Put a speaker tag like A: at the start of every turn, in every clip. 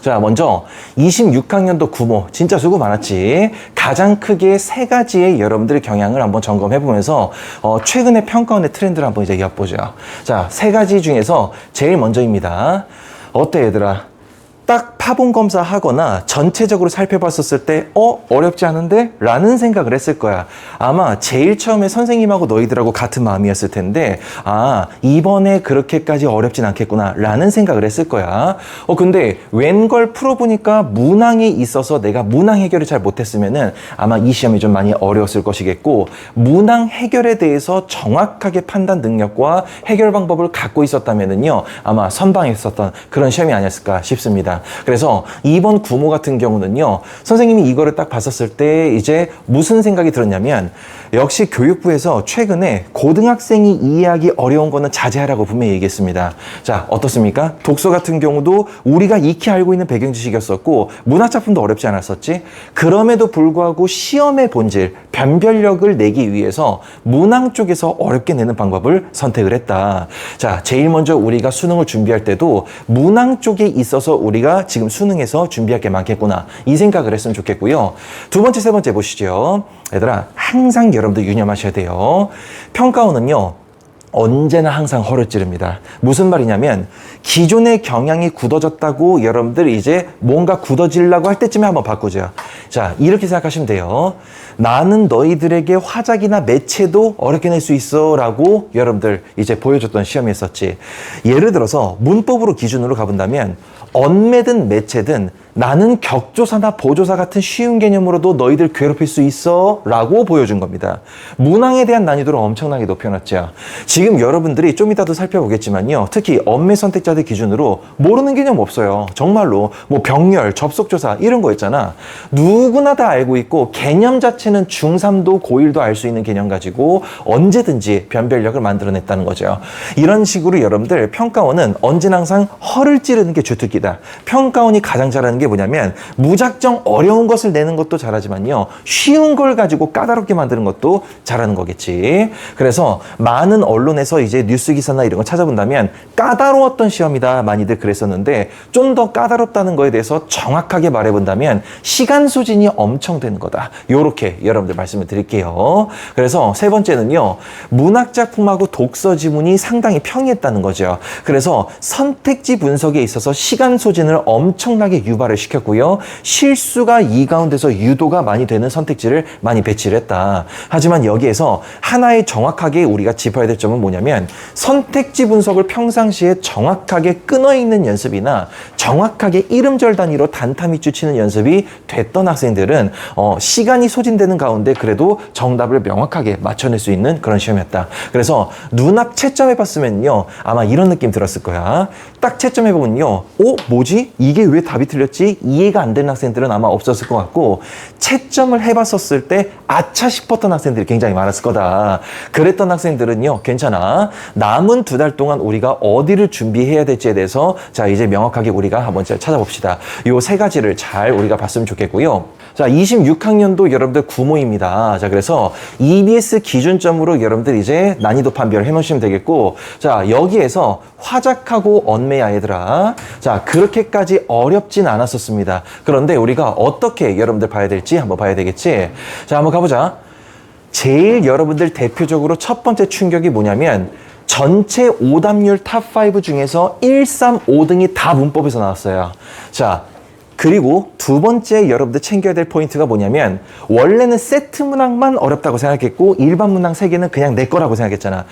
A: 자, 먼저 26학년도 구모 진짜 수고 많았지. 가장 크게 세 가지의 여러분들의 경향을 한번 점검해보면서 최근의 평가원의 트렌드를 한번 이제 엿보죠. 자, 세 가지 중에서 제일 먼저입니다. 어때 얘들아? 딱 파본 검사하거나 전체적으로 살펴봤었을 때 어렵지 않은데? 라는 생각을 했을 거야. 아마 제일 처음에 선생님하고 너희들하고 같은 마음이었을 텐데 이번에 그렇게까지 어렵진 않겠구나 라는 생각을 했을 거야. 근데 웬걸 풀어보니까 문항에 있어서 내가 문항 해결을 잘 못했으면은 아마 이 시험이 좀 많이 어려웠을 것이겠고, 문항 해결에 대해서 정확하게 판단 능력과 해결 방법을 갖고 있었다면은요 아마 선방했었던 그런 시험이 아니었을까 싶습니다. 그래서 이번 구모 같은 경우는요, 선생님이 이거를 딱 봤었을 때 이제 무슨 생각이 들었냐면, 역시 교육부에서 최근에 고등학생이 이해하기 어려운 거는 자제하라고 분명히 얘기했습니다. 자, 어떻습니까? 독서 같은 경우도 우리가 익히 알고 있는 배경 지식이었었고 문학작품도 어렵지 않았었지. 그럼에도 불구하고 시험의 본질, 변별력을 내기 위해서 문항 쪽에서 어렵게 내는 방법을 선택을 했다. 자, 제일 먼저 우리가 수능을 준비할 때도 문항 쪽에 있어서 우리가 지금 수능에서 준비할 게 많겠구나, 이 생각을 했으면 좋겠고요. 두 번째, 세 번째 보시죠. 얘들아, 항상 여러분들 유념하셔야 돼요. 평가원은요 언제나 항상 허를 찌릅니다. 무슨 말이냐면, 기존의 경향이 굳어졌다고 여러분들 이제 뭔가 굳어지려고 할 때쯤에 한번 바꾸죠. 자, 이렇게 생각하시면 돼요. 나는 너희들에게 화작이나 매체도 어렵게 낼 수 있어 라고 여러분들 이제 보여줬던 시험이었었지. 예를 들어서 문법으로 기준으로 가본다면, 언매든 매체든 나는 격조사나 보조사 같은 쉬운 개념으로도 너희들 괴롭힐 수 있어 라고 보여준 겁니다. 문항에 대한 난이도를 엄청나게 높여놨죠. 지금 여러분들이 좀 이따도 살펴보겠지만요, 특히 언매 선택자들 기준으로 모르는 개념 없어요. 정말로 뭐 병렬, 접속조사 이런 거 있잖아. 누구나 다 알고 있고 개념 자체는 중3도 고1도 알 수 있는 개념 가지고 언제든지 변별력을 만들어냈다는 거죠. 이런 식으로 여러분들 평가원은 언제나 항상 허를 찌르는 게 주특기다. 평가원이 가장 잘하는 게 뭐냐면, 무작정 어려운 것을 내는 것도 잘하지만요, 쉬운 걸 가지고 까다롭게 만드는 것도 잘하는 거겠지. 그래서 많은 언론에서 이제 뉴스 기사나 이런 거 찾아본다면 까다로웠던 시험이다 많이들 그랬었는데, 좀 더 까다롭다는 거에 대해서 정확하게 말해본다면 시간 소진이 엄청 되는 거다. 요렇게 여러분들 말씀을 드릴게요. 그래서 세 번째는요, 문학작품하고 독서 지문이 상당히 평이했다는 거죠. 그래서 선택지 분석에 있어서 시간 소진을 엄청나게 유발을 시켰고요, 실수가 이 가운데서 유도가 많이 되는 선택지를 많이 배치를 했다. 하지만 여기에서 하나의 정확하게 우리가 짚어야 될 점은 뭐냐면, 선택지 분석을 평상시에 정확하게 끊어있는 연습이나 정확하게 이름절 단위로 단타 밑줄 치는 연습이 됐던 학생들은 시간이 소진되는 가운데 그래도 정답을 명확하게 맞춰낼 수 있는 그런 시험이었다. 그래서 눈앞 채점해봤으면요 아마 이런 느낌 들었을 거야. 딱 채점해보면요, 뭐지? 이게 왜 답이 틀렸지? 이해가 안 되는 학생들은 아마 없었을 것 같고, 채점을 해봤었을 때 아차 싶었던 학생들이 굉장히 많았을 거다. 그랬던 학생들은요, 괜찮아. 남은 2달 동안 우리가 어디를 준비해야 될지에 대해서 자, 이제 명확하게 우리가 한번 찾아봅시다. 요 세 가지를 잘 우리가 봤으면 좋겠고요. 자, 26학년도 여러분들 구모입니다. 자, 그래서 EBS 기준점으로 여러분들 이제 난이도 판별을 해놓으시면 되겠고, 자, 여기에서 화작하고 언매야 얘들아. 자, 그렇게까지 어렵진 않았었습니다. 그런데 우리가 어떻게 여러분들 봐야 될지 한번 봐야 되겠지. 자, 한번 가보자. 제일 여러분들 대표적으로 첫 번째 충격이 뭐냐면, 전체 오답률 탑5 중에서 1, 3, 5등이 다 문법에서 나왔어요. 자, 그리고 두 번째 여러분들 챙겨야 될 포인트가 뭐냐면, 원래는 세트 문항만 어렵다고 생각했고 일반 문항 3개는 그냥 내 거라고 생각했잖아.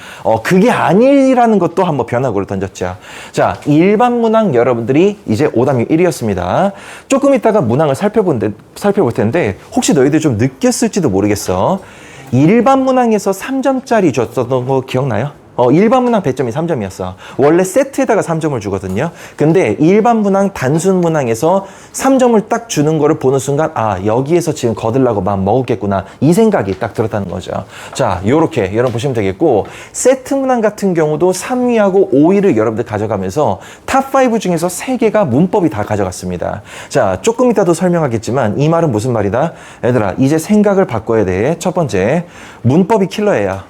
A: 그게 아니라는 것도 한번 변화구를 던졌죠. 자, 일반 문항 여러분들이 이제 오답률 1위였습니다. 조금 있다가 문항을 살펴볼 텐데 혹시 너희들 좀 느꼈을지도 모르겠어. 일반 문항에서 3점짜리 줬었던 거 기억나요? 일반 문항 배점이 3점이었어. 원래 세트에다가 3점을 주거든요. 근데 일반 문항, 단순 문항에서 3점을 딱 주는 거를 보는 순간, 여기에서 지금 거들라고 마음 먹었겠구나, 이 생각이 딱 들었다는 거죠. 자, 요렇게 여러분 보시면 되겠고, 세트 문항 같은 경우도 3위하고 5위를 여러분들 가져가면서 탑5 중에서 3개가 문법이 다 가져갔습니다. 자, 조금 이따도 설명하겠지만 이 말은 무슨 말이다? 얘들아, 이제 생각을 바꿔야 돼. 첫 번째, 문법이 킬러예요.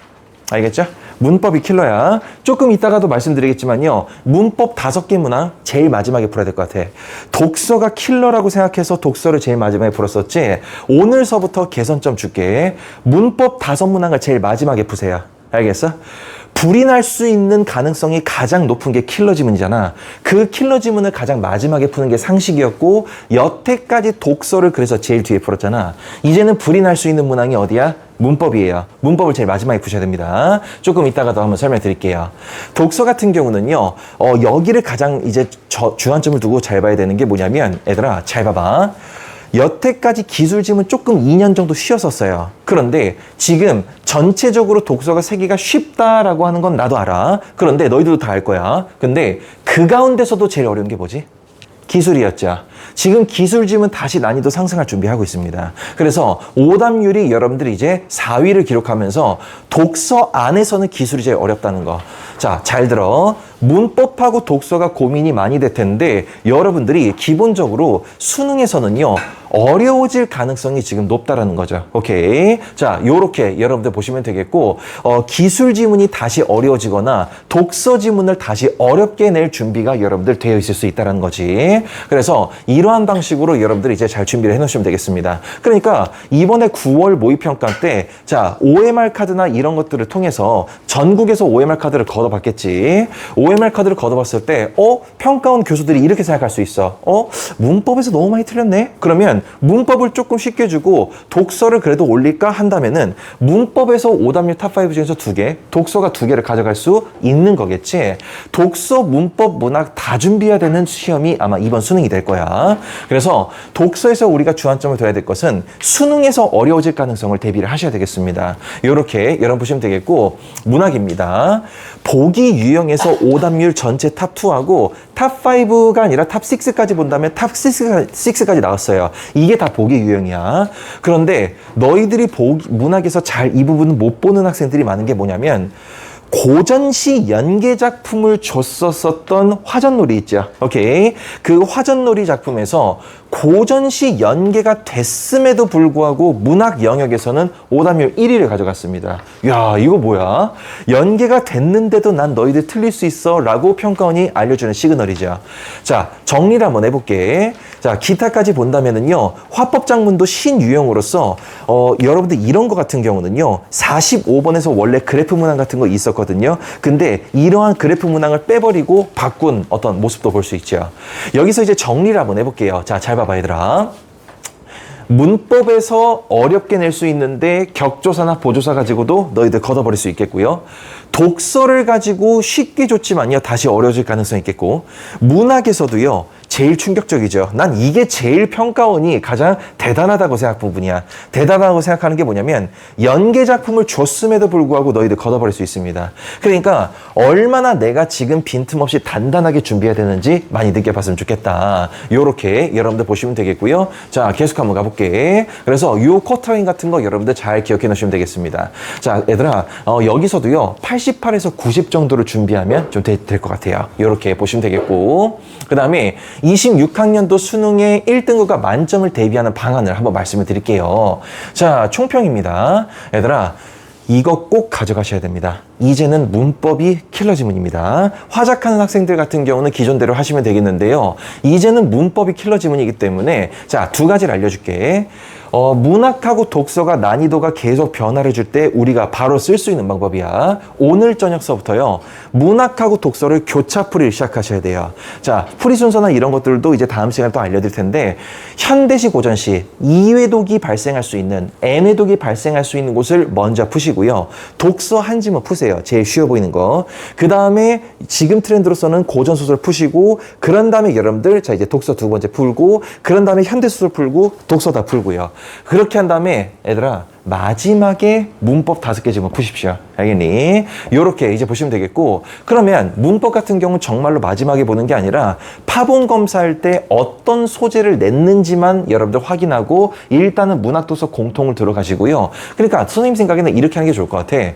A: 알겠죠? 문법이 킬러야. 조금 이따가도 말씀드리겠지만요. 문법 5개 문항 제일 마지막에 풀어야 될 것 같아. 독서가 킬러라고 생각해서 독서를 제일 마지막에 풀었었지. 오늘서부터 개선점 줄게. 문법 5문항을 제일 마지막에 푸세요. 알겠어? 불이 날 수 있는 가능성이 가장 높은 게 킬러 지문이잖아. 그 킬러 지문을 가장 마지막에 푸는 게 상식이었고 여태까지 독서를 그래서 제일 뒤에 풀었잖아. 이제는 불이 날 수 있는 문항이 어디야? 문법이에요. 문법을 제일 마지막에 푸셔야 됩니다. 조금 이따가 더 한번 설명드릴게요. 독서 같은 경우는요. 여기를 가장 이제 주안점을 두고 잘 봐야 되는 게 뭐냐면 얘들아 잘 봐봐. 여태까지 기술 지문 조금 2년 정도 쉬었었어요. 그런데 지금 전체적으로 독서가 세기가 쉽다라고 하는 건 나도 알아. 그런데 너희들도 다 알 거야. 근데 그 가운데서도 제일 어려운 게 뭐지? 기술이었죠. 지금 기술 지문 다시 난이도 상승할 준비하고 있습니다. 그래서 오답률이 여러분들이 이제 4위를 기록하면서 독서 안에서는 기술이 제일 어렵다는 거. 자, 잘 들어. 문법하고 독서가 고민이 많이 될 텐데 여러분들이 기본적으로 수능에서는요. 어려워질 가능성이 지금 높다라는 거죠. 오케이. 자, 요렇게 여러분들 보시면 되겠고 기술 지문이 다시 어려워지거나 독서 지문을 다시 어렵게 낼 준비가 여러분들 되어 있을 수 있다는 거지. 그래서 이러한 방식으로 여러분들이 이제 잘 준비를 해 놓으시면 되겠습니다. 그러니까 이번에 9월 모의평가 때 자, OMR 카드나 이런 것들을 통해서 전국에서 OMR 카드를 걷어봤겠지. OMR 카드를 걷어봤을 때 평가원 교수들이 이렇게 생각할 수 있어. 문법에서 너무 많이 틀렸네? 그러면 문법을 조금 쉽게 주고 독서를 그래도 올릴까 한다면은 문법에서 오답률 탑5 중에서 2개, 독서가 2개를 가져갈 수 있는 거겠지. 독서, 문법, 문학 다 준비해야 되는 시험이 아마 이번 수능이 될 거야. 그래서 독서에서 우리가 주안점을 둬야 될 것은 수능에서 어려워질 가능성을 대비를 하셔야 되겠습니다. 이렇게 여러분 보시면 되겠고 문학입니다. 보기 유형에서 오답률 전체 탑2하고 탑5가 아니라 탑6까지 본다면 탑6까지 나왔어요. 이게 다 보기 유형이야. 그런데 너희들이 문학에서 잘 이 부분을 못 보는 학생들이 많은 게 뭐냐면 고전시 연계 작품을 줬었던 화전놀이 있죠. 오케이. 그 화전놀이 작품에서 고전시 연계가 됐음에도 불구하고 문학 영역에서는 오답률 1위를 가져갔습니다. 야, 이거 뭐야? 연계가 됐는데도 난 너희들 틀릴 수 있어 라고 평가원이 알려주는 시그널이죠. 자, 정리를 한번 해볼게. 자, 기타까지 본다면은요, 화법작문도 신유형으로서 여러분들 이런 거 같은 경우는요, 45번에서 원래 그래프 문항 같은 거 있었거든요. 근데 이러한 그래프 문항을 빼버리고 바꾼 어떤 모습도 볼 수 있죠. 여기서 이제 정리를 한번 해볼게요. 자, 잘 봐봐 얘들아. 문법에서 어렵게 낼 수 있는데 격조사나 보조사 가지고도 너희들 걷어버릴 수 있겠고요. 독서를 가지고 쉽게 줬지만요, 다시 어려워질 가능성이 있겠고, 문학에서도요, 제일 충격적이죠. 난 이게 제일 평가원이 가장 대단하다고 생각 부분이야. 대단하다고 생각하는 게 뭐냐면 연계 작품을 줬음에도 불구하고 너희들 걷어버릴 수 있습니다. 그러니까 얼마나 내가 지금 빈틈없이 단단하게 준비해야 되는지 많이 느껴봤으면 좋겠다. 요렇게 여러분들 보시면 되겠고요. 자, 계속 한번 가볼게. 그래서 요 쿼터인 같은 거 여러분들 잘 기억해 놓으시면 되겠습니다. 자, 얘들아, 여기서도요 88에서 90 정도를 준비하면 좀 될 것 같아요. 요렇게 보시면 되겠고, 그 다음에 26학년도 수능의 1등급과 만점을 대비하는 방안을 한번 말씀을 드릴게요. 자, 총평입니다. 얘들아, 이거 꼭 가져가셔야 됩니다. 이제는 문법이 킬러 지문입니다. 화작하는 학생들 같은 경우는 기존대로 하시면 되겠는데요. 이제는 문법이 킬러 지문이기 때문에 자, 2가지를 알려줄게. 문학하고 독서가 난이도가 계속 변화를 줄 때 우리가 바로 쓸 수 있는 방법이야. 오늘 저녁서부터요, 문학하고 독서를 교차풀이를 시작하셔야 돼요. 자, 풀이 순서나 이런 것들도 이제 다음 시간에 또 알려드릴 텐데, 현대시 고전시 2회독이 발생할 수 있는, N회독이 발생할 수 있는 곳을 먼저 푸시고요. 독서 한 지문 푸세요. 제일 쉬워 보이는 거. 그 다음에 지금 트렌드로서는 고전소설 푸시고, 그런 다음에 여러분들 자, 이제 독서 2번째 풀고, 그런 다음에 현대소설 풀고, 독서 다 풀고요. 그렇게 한 다음에 얘들아, 마지막에 문법 5개 지문 푸십시오. 알겠니? 요렇게 이제 보시면 되겠고, 그러면 문법 같은 경우는 정말로 마지막에 보는 게 아니라 파본 검사할 때 어떤 소재를 냈는지만 여러분들 확인하고 일단은 문학도서 공통을 들어가시고요. 그러니까 선생님 생각에는 이렇게 하는 게 좋을 것 같아.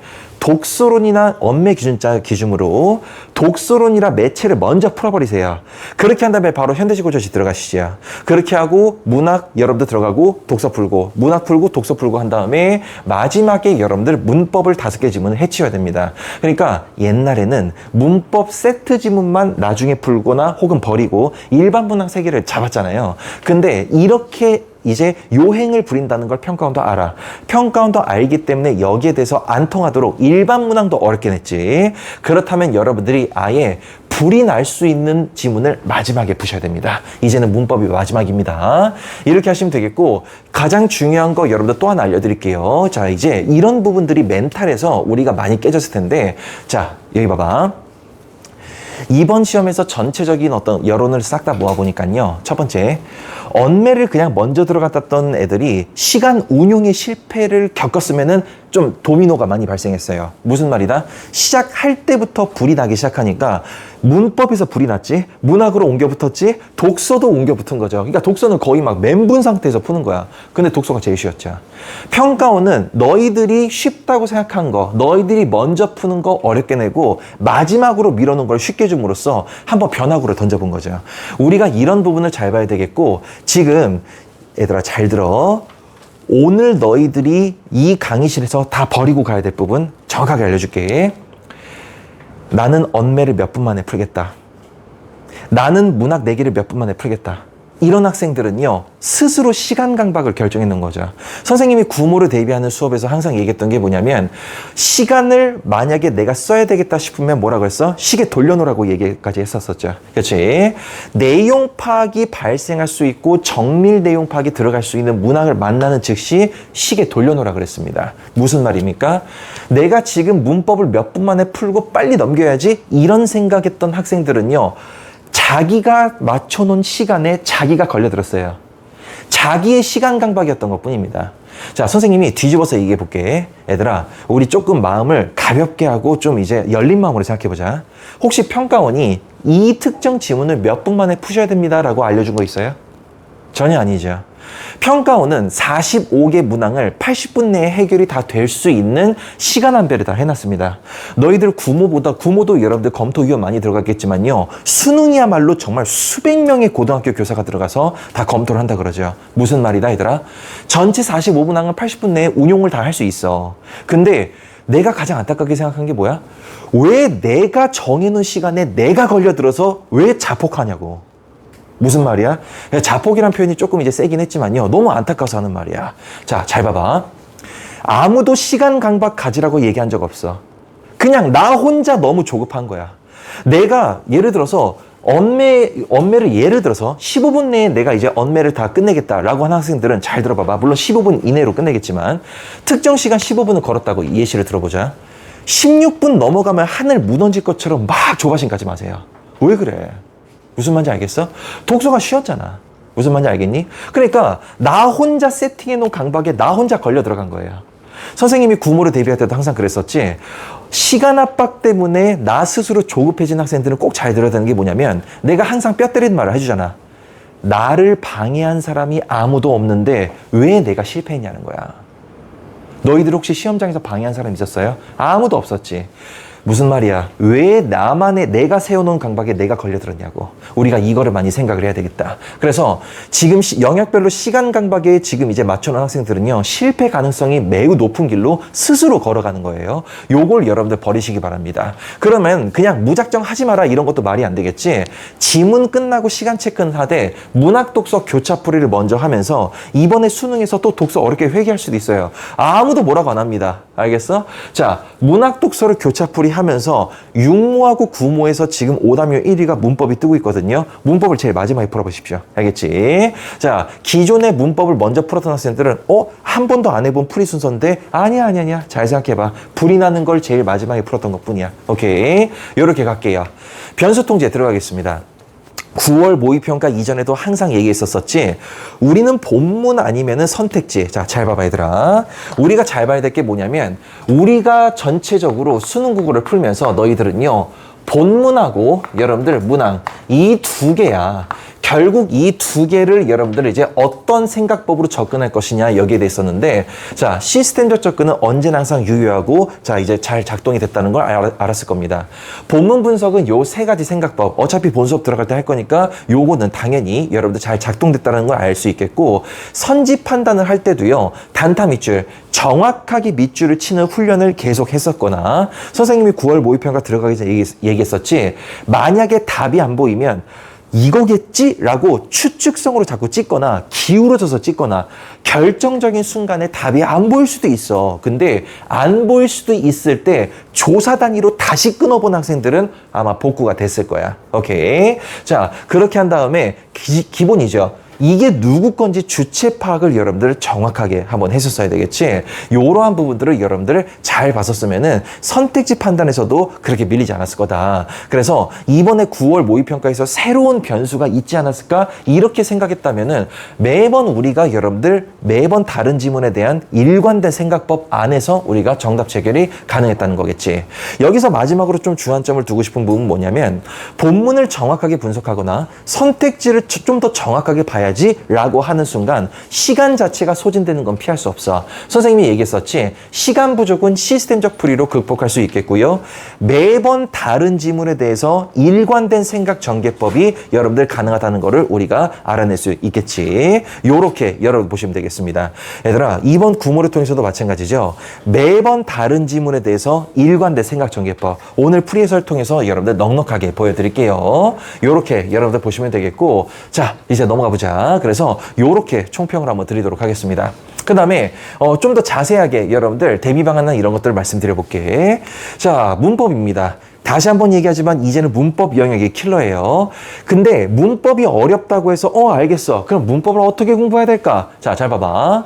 A: 독서론이나 언매 기준자 기준으로 독서론이라 매체를 먼저 풀어버리세요. 그렇게 한 다음에 바로 현대식 고조시 들어가시죠. 그렇게 하고 문학 여러분들 들어가고 독서 풀고 문학 풀고 독서 풀고 한 다음에 마지막에 여러분들 문법을 5개 지문을 해치워야 됩니다. 그러니까 옛날에는 문법 세트 지문만 나중에 풀거나 혹은 버리고 일반 문학 3개를 잡았잖아요. 근데 이렇게 이제 요행을 부린다는 걸 평가원도 알아. 평가원도 알기 때문에 여기에 대해서 안 통하도록 일반 문항도 어렵게 냈지. 그렇다면 여러분들이 아예 불이 날 수 있는 지문을 마지막에 푸셔야 됩니다. 이제는 문법이 마지막입니다. 이렇게 하시면 되겠고, 가장 중요한 거 여러분들 또 하나 알려드릴게요. 자, 이제 이런 부분들이 멘탈에서 우리가 많이 깨졌을 텐데, 자, 여기 봐봐. 이번 시험에서 전체적인 어떤 여론을 싹 다 모아보니까요. 첫 번째, 언매를 그냥 먼저 들어갔던 애들이 시간 운용의 실패를 겪었으면은 좀 도미노가 많이 발생했어요. 무슨 말이다? 시작할 때부터 불이 나기 시작하니까 문법에서 불이 났지, 문학으로 옮겨 붙었지, 독서도 옮겨 붙은 거죠. 그러니까 독서는 거의 막 멘붕 상태에서 푸는 거야. 근데 독서가 제일 쉬웠죠. 평가원은 너희들이 쉽다고 생각한 거, 너희들이 먼저 푸는 거 어렵게 내고 마지막으로 밀어놓은 걸 쉽게 줌으로써 한번 변화구를 던져본 거죠. 우리가 이런 부분을 잘 봐야 되겠고, 지금 얘들아 잘 들어. 오늘 너희들이 이 강의실에서 다 버리고 가야 될 부분 정확하게 알려줄게. 나는 언매를 몇 분 만에 풀겠다. 나는 문학 4개를 몇 분 만에 풀겠다. 이런 학생들은요, 스스로 시간 강박을 결정해 놓은 거죠. 선생님이 구모를 대비하는 수업에서 항상 얘기했던 게 뭐냐면, 시간을 만약에 내가 써야 되겠다 싶으면 뭐라고 했어? 시계 돌려놓으라고 얘기까지 했었었죠. 그렇지? 내용 파악이 발생할 수 있고 정밀 내용 파악이 들어갈 수 있는 문학을 만나는 즉시 시계 돌려놓으라 그랬습니다. 무슨 말입니까? 내가 지금 문법을 몇 분 만에 풀고 빨리 넘겨야지, 이런 생각했던 학생들은요, 자기가 맞춰놓은 시간에 자기가 걸려들었어요. 자기의 시간 강박이었던 것 뿐입니다. 자, 선생님이 뒤집어서 얘기해 볼게. 얘들아, 우리 조금 마음을 가볍게 하고 좀 이제 열린 마음으로 생각해 보자. 혹시 평가원이 이 특정 지문을 몇 분 만에 푸셔야 됩니다 라고 알려준 거 있어요? 전혀 아니죠. 평가원은 45개 문항을 80분 내에 해결이 다 될 수 있는 시간 안배를 다 해놨습니다. 너희들 구모도 여러분들 검토위원 많이 들어갔겠지만요, 수능이야말로 정말 수백 명의 고등학교 교사가 들어가서 다 검토를 한다 그러죠. 무슨 말이다 얘들아? 전체 45문항은 80분 내에 운용을 다 할 수 있어. 근데 내가 가장 안타깝게 생각한 게 뭐야? 왜 내가 정해놓은 시간에 내가 걸려들어서 왜 자폭하냐고. 무슨 말이야? 자폭이란 표현이 조금 이제 세긴 했지만요, 너무 안타까워서 하는 말이야. 자, 잘 봐봐. 아무도 시간 강박 가지라고 얘기한 적 없어. 그냥 나 혼자 너무 조급한 거야. 내가 예를 들어서 언매를 예를 들어서 15분 내에 내가 이제 언매를 다 끝내겠다라고 하는 학생들은 잘 들어봐봐. 물론 15분 이내로 끝내겠지만 특정 시간 15분을 걸었다고 예시를 들어보자. 16분 넘어가면 하늘 무너질 것처럼 막 조바심 가지 마세요. 왜 그래? 무슨 말인지 알겠어? 독서가 쉬웠잖아. 무슨 말인지 알겠니? 그러니까 나 혼자 세팅해 놓은 강박에 나 혼자 걸려 들어간 거예요. 선생님이 구모를 대비할 때도 항상 그랬었지. 시간 압박 때문에 나 스스로 조급해진 학생들은 꼭 잘 들어야 되는 게 뭐냐면, 내가 항상 뼈 때리는 말을 해주잖아. 나를 방해한 사람이 아무도 없는데 왜 내가 실패했냐는 거야. 너희들 혹시 시험장에서 방해한 사람 있었어요? 아무도 없었지. 무슨 말이야? 왜 나만의 내가 세워놓은 강박에 내가 걸려들었냐고. 우리가 이거를 많이 생각을 해야 되겠다. 그래서 지금 영역별로 시간 강박에 지금 이제 맞춰놓은 학생들은요, 실패 가능성이 매우 높은 길로 스스로 걸어가는 거예요. 요걸 여러분들 버리시기 바랍니다. 그러면 그냥 무작정 하지 마라 이런 것도 말이 안 되겠지. 지문 끝나고 시간 체크는 하되 문학 독서 교차풀이를 먼저 하면서 이번에 수능에서 또 독서 어렵게 회귀할 수도 있어요. 아무도 뭐라고 안 합니다. 알겠어? 자, 문학 독서를 교차풀이 하면서 6모하고 9모에서 지금 오답률 1위가 문법이 뜨고 있거든요. 문법을 제일 마지막에 풀어보십시오. 알겠지? 자, 기존의 문법을 먼저 풀었던 학생들은 한 번도 안 해본 풀이 순서인데 아니야. 잘 생각해봐. 불이 나는 걸 제일 마지막에 풀었던 것뿐이야. 오케이? 요렇게 갈게요. 변수 통제 들어가겠습니다. 9월 모의평가 이전에도 항상 얘기했었었지. 우리는 본문 아니면은 선택지. 자, 잘 봐봐 얘들아. 우리가 잘 봐야 될 게 뭐냐면, 우리가 전체적으로 수능 국어를 풀면서 너희들은요, 본문하고 여러분들 문항 이 2개야. 결국 이 두 개를 여러분들 이제 어떤 생각법으로 접근할 것이냐 여기에 대해 있었는데, 자, 시스템적 접근은 언제나 항상 유효하고, 자, 이제 잘 작동이 됐다는 걸 알았을 겁니다. 본문 분석은 요 세 가지 생각법, 어차피 본 수업 들어갈 때 할 거니까 요거는 당연히 여러분들 잘 작동됐다는 걸 알 수 있겠고, 선지 판단을 할 때도요, 단타 밑줄, 정확하게 밑줄을 치는 훈련을 계속 했었거나, 선생님이 9월 모의평가 들어가기 전에 얘기했었지, 만약에 답이 안 보이면 이거겠지? 라고 추측성으로 자꾸 찍거나 기울어져서 찍거나 결정적인 순간에 답이 안 보일 수도 있어. 근데 안 보일 수도 있을 때 조사 단위로 다시 끊어본 학생들은 아마 복구가 됐을 거야. 오케이. 자, 그렇게 한 다음에 기본이죠. 이게 누구 건지 주체 파악을 여러분들 정확하게 한번 했었어야 되겠지. 이러한 부분들을 여러분들 잘 봤었으면은 선택지 판단에서도 그렇게 밀리지 않았을 거다. 그래서 이번에 9월 모의평가에서 새로운 변수가 있지 않았을까? 이렇게 생각했다면은 매번 우리가 여러분들 매번 다른 지문에 대한 일관된 생각법 안에서 우리가 정답 체결이 가능했다는 거겠지. 여기서 마지막으로 좀 주안점을 두고 싶은 부분은 뭐냐면, 본문을 정확하게 분석하거나 선택지를 좀 더 정확하게 봐야 라고 하는 순간 시간 자체가 소진되는 건 피할 수 없어. 선생님이 얘기했었지, 시간 부족은 시스템적 풀이로 극복할 수 있겠고요, 매번 다른 지문에 대해서 일관된 생각 전개법이 여러분들 가능하다는 거를 우리가 알아낼 수 있겠지. 요렇게 여러분 보시면 되겠습니다. 얘들아, 이번 구모를 통해서도 마찬가지죠. 매번 다른 지문에 대해서 일관된 생각 전개법, 오늘 풀이 해설 통해서 여러분들 넉넉하게 보여드릴게요. 요렇게 여러분들 보시면 되겠고, 자, 이제 넘어가 보자. 그래서 요렇게 총평을 한번 드리도록 하겠습니다. 그 다음에 좀 더 자세하게 여러분들 대비 방안이나 이런 것들을 말씀드려 볼게. 자, 문법입니다. 다시 한번 얘기하지만 이제는 문법 영역이 킬러예요. 근데 문법이 어렵다고 해서 알겠어, 그럼 문법을 어떻게 공부해야 될까? 자, 잘 봐봐.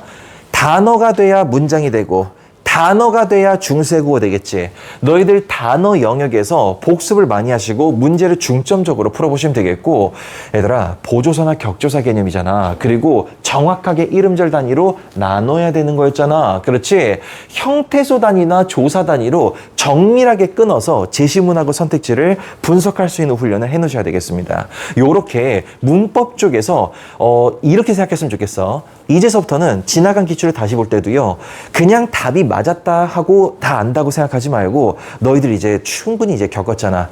A: 단어가 돼야 문장이 되고, 단어가 돼야 중세국어 되겠지. 너희들 단어 영역에서 복습을 많이 하시고 문제를 중점적으로 풀어보시면 되겠고, 얘들아, 보조사나 격조사 개념이잖아. 그리고 정확하게 이름절 단위로 나눠야 되는 거였잖아. 그렇지? 형태소 단위나 조사 단위로 정밀하게 끊어서 제시문하고 선택지를 분석할 수 있는 훈련을 해놓으셔야 되겠습니다. 요렇게 문법 쪽에서 이렇게 생각했으면 좋겠어. 이제서부터는 지나간 기출을 다시 볼 때도요, 그냥 답이 맞았다 하고 다 안다고 생각하지 말고, 너희들 이제 충분히 이제 겪었잖아.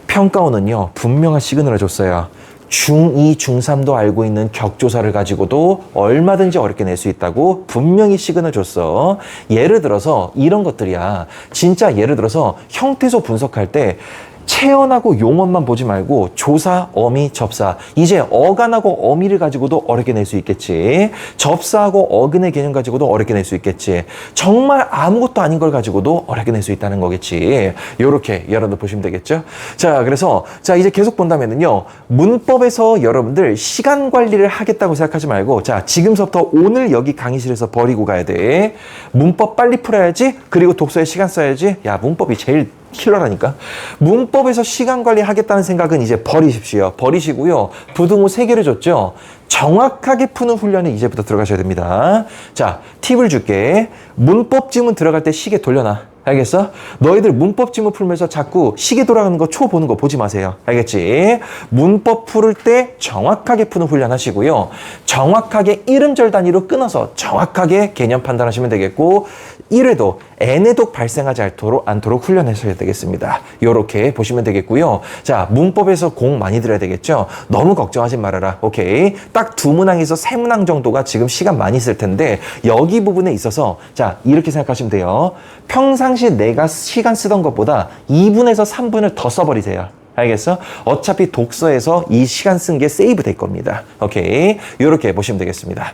A: 평가원은요, 분명한 시그널을 줬어요. 중2, 중3도 알고 있는 격조사를 가지고도 얼마든지 어렵게 낼 수 있다고 분명히 시그널 줬어. 예를 들어서 이런 것들이야. 진짜 예를 들어서 형태소 분석할 때 체언하고 용언만 보지 말고 조사, 어미, 접사, 이제 어간하고 어미를 가지고도 어렵게 낼 수 있겠지. 접사하고 어근의 개념 가지고도 어렵게 낼 수 있겠지. 정말 아무것도 아닌 걸 가지고도 어렵게 낼 수 있다는 거겠지. 요렇게 여러분들 보시면 되겠죠. 자, 그래서 자, 이제 계속 본다면은요, 문법에서 여러분들 시간 관리를 하겠다고 생각하지 말고, 자, 지금부터 오늘 여기 강의실에서 버리고 가야 돼. 문법 빨리 풀어야지. 그리고 독서에 시간 써야지. 야, 문법이 제일 킬러라니까. 문법에서 시간 관리하겠다는 생각은 이제 버리십시오. 버리시고요. 부등호 3개를 줬죠. 정확하게 푸는 훈련에 이제부터 들어가셔야 됩니다. 자, 팁을 줄게. 문법 지문 들어갈 때 시계 돌려놔. 알겠어? 너희들 문법 지문 풀면서 자꾸 시계 돌아가는 거, 초 보는 거 보지 마세요. 알겠지? 문법 풀을 때 정확하게 푸는 훈련 하시고요. 정확하게 이름절 단위로 끊어서 정확하게 개념 판단하시면 되겠고, 1회도 N회독 발생하지 않도록 훈련하셔야 되겠습니다. 요렇게 보시면 되겠고요. 자, 문법에서 공 많이 들어야 되겠죠? 너무 걱정하지 말아라. 오케이? 딱 2문항에서 3문항 정도가 지금 시간 많이 쓸 텐데, 여기 부분에 있어서 자, 이렇게 생각하시면 돼요. 평상시 내가 시간 쓰던 것보다 2분에서 3분을 더 써버리세요. 알겠어? 어차피 독서에서 이 시간 쓴 게 세이브 될 겁니다. 오케이? 요렇게 보시면 되겠습니다.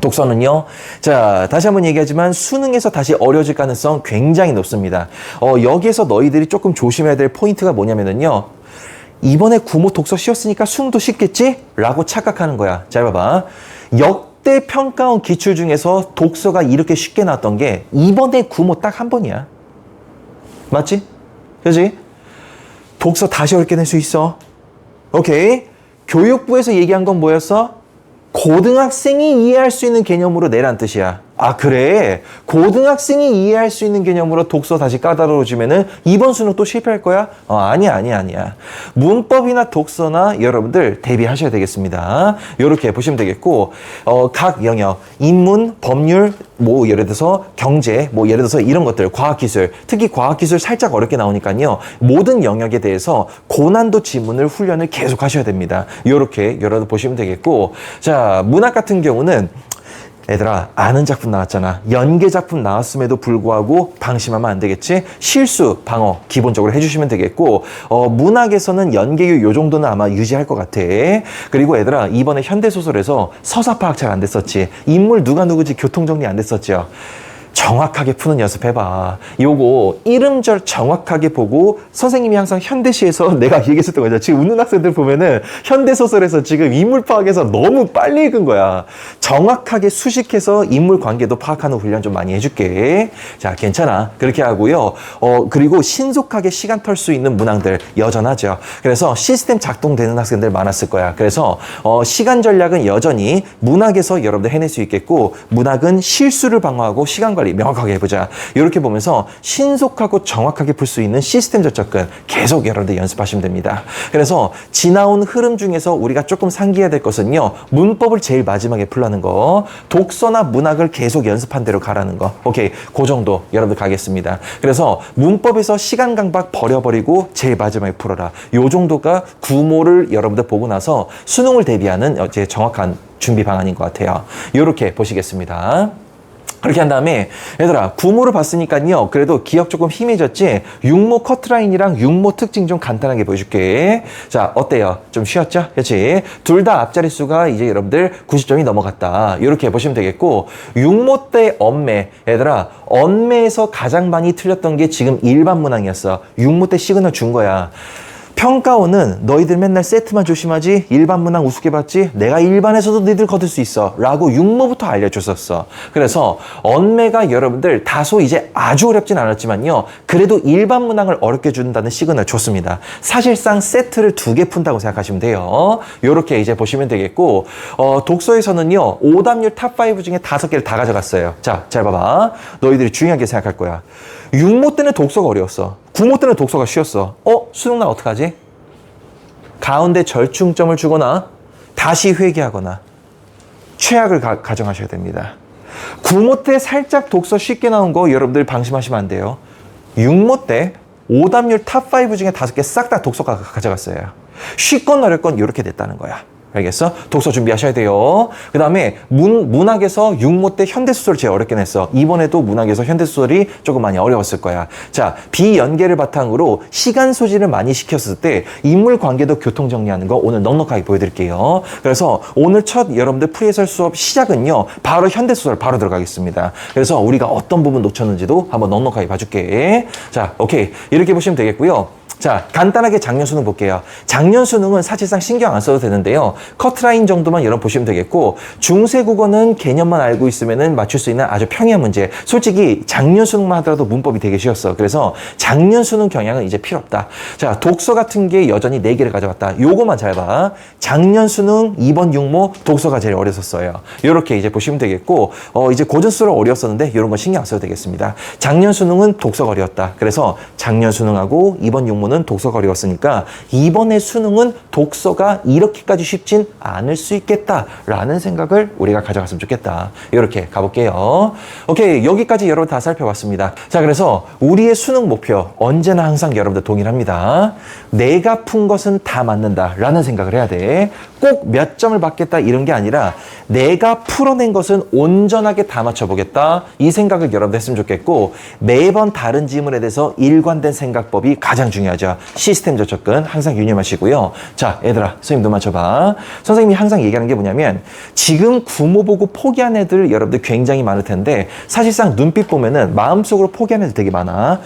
A: 독서는요, 자, 다시 한번 얘기하지만 수능에서 다시 어려워질 가능성 굉장히 높습니다. 여기에서 너희들이 조금 조심해야 될 포인트가 뭐냐면은요, 이번에 구모 독서 쉬웠으니까 수능도 쉽겠지? 라고 착각하는 거야. 잘 봐봐. 역대 평가원 기출 중에서 독서가 이렇게 쉽게 나왔던 게 이번에 구모 딱 한 번이야. 맞지? 그지? 독서 다시 어렵게 낼 수 있어. 오케이? 교육부에서 얘기한 건 뭐였어? 고등학생이 이해할 수 있는 개념으로 내란 뜻이야. 아, 그래? 고등학생이 이해할 수 있는 개념으로 독서 다시 까다로워지면은 이번 수능 또 실패할 거야? 아니야. 문법이나 독서나 여러분들 대비하셔야 되겠습니다. 이렇게 보시면 되겠고, 각 영역, 인문, 법률, 뭐 예를 들어서 경제, 뭐 예를 들어서 이런 것들, 과학기술, 특히 과학기술 살짝 어렵게 나오니까요. 모든 영역에 대해서 고난도 지문을 훈련을 계속 하셔야 됩니다. 이렇게 여러분들 보시면 되겠고, 자, 문학 같은 경우는 얘들아, 아는 작품 나왔잖아. 연계 작품 나왔음에도 불구하고 방심하면 안 되겠지? 실수, 방어 기본적으로 해주시면 되겠고, 문학에서는 연계유 요 정도는 아마 유지할 것 같아. 그리고 얘들아, 이번에 현대소설에서 서사 파악 잘 안 됐었지? 인물 누가 누구지 교통정리 안 됐었죠? 정확하게 푸는 연습해봐. 요거 이름절 정확하게 보고 선생님이 항상 현대시에서 내가 얘기했었던 거죠. 지금 웃는 학생들 보면은 현대소설에서 지금 인물 파악에서 너무 빨리 읽은 거야. 정확하게 수식해서 인물 관계도 파악하는 훈련 좀 많이 해줄게. 자, 괜찮아. 그렇게 하고요. 그리고 신속하게 시간 털 수 있는 문항들 여전하죠. 그래서 시스템 작동되는 학생들 많았을 거야. 그래서 시간 전략은 여전히 문학에서 여러분들 해낼 수 있겠고, 문학은 실수를 방어하고 시간 관리 명확하게 해보자. 이렇게 보면서 신속하고 정확하게 풀 수 있는 시스템적 접근 계속 여러분들 연습하시면 됩니다. 그래서 지나온 흐름 중에서 우리가 조금 상기해야 될 것은요, 문법을 제일 마지막에 풀라는 거, 독서나 문학을 계속 연습한 대로 가라는 거. 오케이, 그 정도 여러분들 가겠습니다. 그래서 문법에서 시간 강박 버려버리고 제일 마지막에 풀어라. 요 정도가 구모를 여러분들 보고 나서 수능을 대비하는 제 정확한 준비 방안인 것 같아요. 이렇게 보시겠습니다. 그렇게 한 다음에 얘들아, 구모를 봤으니까요, 그래도 기억 조금 희미해졌지? 육모 커트라인이랑 육모 특징 좀 간단하게 보여줄게. 자, 어때요? 좀 쉬웠죠? 그렇지? 둘 다 앞자리 수가 이제 여러분들 90점이 넘어갔다. 이렇게 보시면 되겠고, 육모 때 언매, 얘들아, 언매에서 가장 많이 틀렸던 게 지금 일반 문항이었어. 육모 때 시그널 준 거야. 평가원은 너희들 맨날 세트만 조심하지, 일반 문항 우습게 봤지, 내가 일반에서도 너희들 거둘 수 있어 라고 육모부터 알려줬었어. 그래서 언매가 여러분들 다소 이제 아주 어렵진 않았지만요, 그래도 일반 문항을 어렵게 준다는 시그널 줬습니다. 사실상 세트를 2개 푼다고 생각하시면 돼요. 요렇게 이제 보시면 되겠고, 독서에서는요, 오답률 탑5 중에 5개를 다 가져갔어요. 자, 잘 봐봐. 너희들이 중요하게 생각할 거야. 육모 때는 독서가 어려웠어. 구모 때는 독서가 쉬웠어. 수능 날 어떡하지? 가운데 절충점을 주거나 다시 회귀하거나 최악을 가정하셔야 됩니다. 구모 때 살짝 독서 쉽게 나온 거 여러분들 방심하시면 안 돼요. 육모 때 오답률 탑5 중에 5개 싹 다 독서가 가져갔어요. 쉽건 어렵건 이렇게 됐다는 거야. 알겠어? 독서 준비하셔야 돼요. 그 다음에 문학에서 육모 때 현대소설 제일 어렵게 냈어. 이번에도 문학에서 현대소설이 조금 많이 어려웠을 거야. 자, 비연계를 바탕으로 시간 소진을 많이 시켰을 때 인물 관계도 교통 정리하는 거 오늘 넉넉하게 보여드릴게요. 그래서 오늘 첫 여러분들 프리해설 수업 시작은요, 바로 현대소설 바로 들어가겠습니다. 그래서 우리가 어떤 부분 놓쳤는지도 한번 넉넉하게 봐줄게. 자, 오케이. 이렇게 보시면 되겠고요. 자, 간단하게 작년 수능 볼게요. 작년 수능은 사실상 신경 안 써도 되는데요, 커트라인 정도만 여러분 보시면 되겠고, 중세 국어는 개념만 알고 있으면은 맞출 수 있는 아주 평이한 문제. 솔직히 작년 수능만 하더라도 문법이 되게 쉬웠어. 그래서 작년 수능 경향은 이제 필요 없다. 자, 독서 같은 게 여전히 4개를 가져왔다. 요거만 잘 봐. 작년 수능 2번 육모 독서가 제일 어렸었어요. 요렇게 이제 보시면 되겠고, 이제 고전수로 어려웠었는데 이런 건 신경 안 써도 되겠습니다. 작년 수능은 독서가 어려웠다. 그래서 작년 수능하고 2번 육모 는 독서가 어려웠으니까 이번에 수능은 독서가 이렇게까지 쉽진 않을 수 있겠다라는 생각을 우리가 가져갔으면 좋겠다. 이렇게 가볼게요. 오케이, 여기까지 여러분 다 살펴봤습니다. 자, 그래서 우리의 수능 목표 언제나 항상 여러분들 동일합니다. 내가 푼 것은 다 맞는다라는 생각을 해야 돼. 꼭 몇 점을 받겠다 이런 게 아니라 내가 풀어낸 것은 온전하게 다 맞춰보겠다, 이 생각을 여러분들 했으면 좋겠고, 매번 다른 지문에 대해서 일관된 생각법이 가장 중요하죠. 시스템적 접근 항상 유념하시고요. 자, 얘들아, 선생님 눈 맞춰봐. 선생님이 항상 얘기하는 게 뭐냐면, 지금 구모 보고 포기한 애들 여러분들 굉장히 많을 텐데, 사실상 눈빛 보면은 마음속으로 포기한 애들 되게 많아.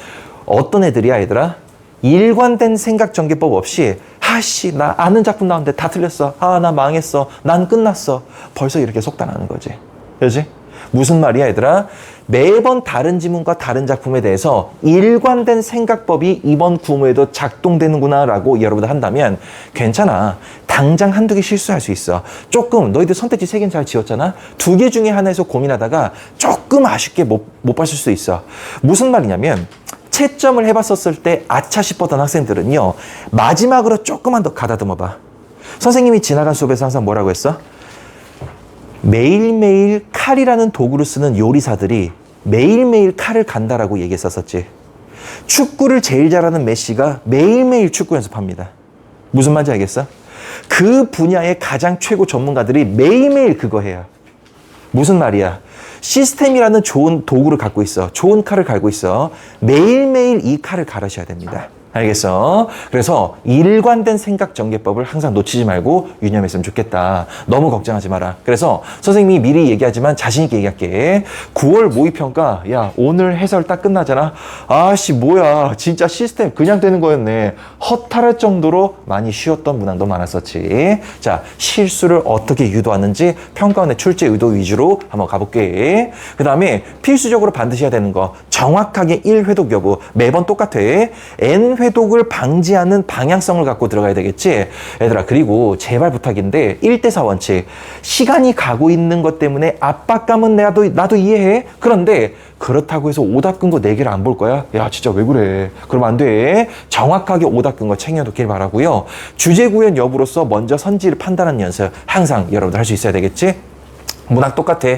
A: 어떤 애들이야, 얘들아? 일관된 생각 전개법 없이, 아씨, 나 아는 작품 나왔는데 다 틀렸어. 나 망했어. 난 끝났어. 벌써 이렇게 속단하는 거지. 그렇지? 무슨 말이야, 얘들아? 매번 다른 지문과 다른 작품에 대해서 일관된 생각법이 이번 구모에도 작동되는구나 라고 여러분들 한다면 괜찮아. 당장 한두 개 실수할 수 있어. 조금 너희들 선택지 3개는 잘 지었잖아. 2개 중에 하나에서 고민하다가 조금 아쉽게 못 봤을 수 있어. 무슨 말이냐면 채점을 해봤었을 때 아차 싶었던 학생들은요, 마지막으로 조금만 더 가다듬어 봐. 선생님이 지나간 수업에서 항상 뭐라고 했어? 매일매일 칼이라는 도구를 쓰는 요리사들이 매일매일 칼을 간다라고 얘기했었지. 축구를 제일 잘하는 메시가 매일매일 축구 연습합니다. 무슨 말인지 알겠어? 그 분야의 가장 최고 전문가들이 매일매일 그거 해요. 무슨 말이야? 시스템이라는 좋은 도구를 갖고 있어. 좋은 칼을 갈고 있어. 매일매일 이 칼을 갈으셔야 됩니다. 알겠어? 그래서 일관된 생각 전개법을 항상 놓치지 말고 유념했으면 좋겠다. 너무 걱정하지 마라. 그래서 선생님이 미리 얘기하지만 자신 있게 얘기할게. 9월 모의평가, 야, 오늘 해설 딱 끝나잖아. 아씨, 뭐야. 진짜 시스템 그냥 되는 거였네. 허탈할 정도로 많이 쉬웠던 문항도 많았었지. 자, 실수를 어떻게 유도하는지 평가원의 출제 의도 위주로 한번 가볼게. 그 다음에 필수적으로 반드시 해야 되는 거. 정확하게 1회독 여부. 매번 똑같아. N회독을 방지하는 방향성을 갖고 들어가야 되겠지. 얘들아, 그리고 제발 부탁인데 1대4 원칙. 시간이 가고 있는 것 때문에 압박감은 나도 이해해. 그런데 그렇다고 해서 오답 근거 4개를 안 볼 거야? 야, 진짜 왜 그래? 그러면 안 돼. 정확하게 오답 근거 챙겨놓길 바라고요. 주제 구현 여부로서 먼저 선지를 판단하는 연습 항상 여러분들 할 수 있어야 되겠지? 문학 똑같아.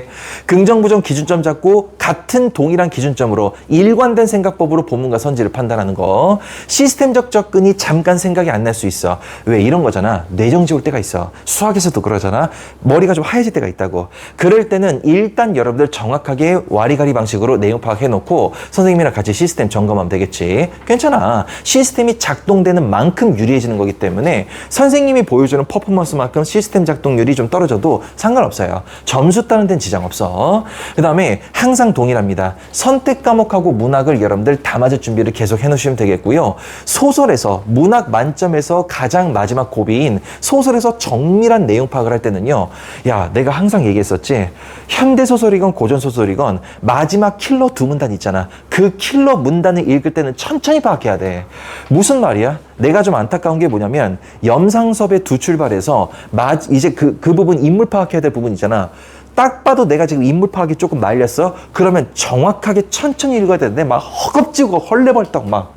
A: 긍정, 부정 기준점 잡고 같은 동일한 기준점으로 일관된 생각법으로 본문과 선지를 판단하는 거. 시스템적 접근이 잠깐 생각이 안 날 수 있어. 왜? 이런 거잖아. 뇌정지 올 때가 있어. 수학에서도 그러잖아. 머리가 좀 하얘질 때가 있다고. 그럴 때는 일단 여러분들 정확하게 와리가리 방식으로 내용 파악해놓고 선생님이랑 같이 시스템 점검하면 되겠지. 괜찮아. 시스템이 작동되는 만큼 유리해지는 거기 때문에 선생님이 보여주는 퍼포먼스만큼 시스템 작동률이 좀 떨어져도 상관없어요. 점수 따는 데는 지장 없어. 그 다음에 항상 동일합니다. 선택 과목하고 문학을 여러분들 다 맞을 준비를 계속 해놓으시면 되겠고요. 소설에서 문학 만점에서 가장 마지막 고비인 소설에서 정밀한 내용 파악을 할 때는요. 야, 내가 항상 얘기했었지. 현대소설이건 고전소설이건 마지막 킬러 2문단 있잖아. 그 킬러 문단을 읽을 때는 천천히 파악해야 돼. 무슨 말이야? 내가 좀 안타까운 게 뭐냐면 염상섭의 두 출발에서 이제 그 부분 인물 파악해야 될 부분 있잖아. 딱 봐도 내가 지금 인물 파악이 조금 말렸어? 그러면 정확하게 천천히 읽어야 되는데 막 허겁지겁 헐레벌떡 막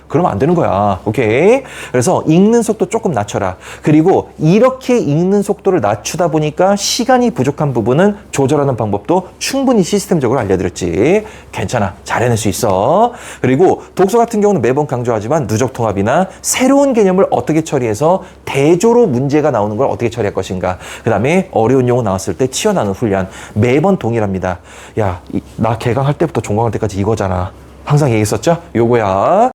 A: 그러면 안 되는 거야. 오케이? 그래서 읽는 속도 조금 낮춰라. 그리고 이렇게 읽는 속도를 낮추다 보니까 시간이 부족한 부분은 조절하는 방법도 충분히 시스템적으로 알려드렸지. 괜찮아. 잘 해낼 수 있어. 그리고 독서 같은 경우는 매번 강조하지만 누적 통합이나 새로운 개념을 어떻게 처리해서 대조로 문제가 나오는 걸 어떻게 처리할 것인가. 그 다음에 어려운 용어 나왔을 때 튀어나오는 훈련. 매번 동일합니다. 야, 나 개강할 때부터 종강할 때까지 이거잖아. 항상 얘기했었죠? 요거야.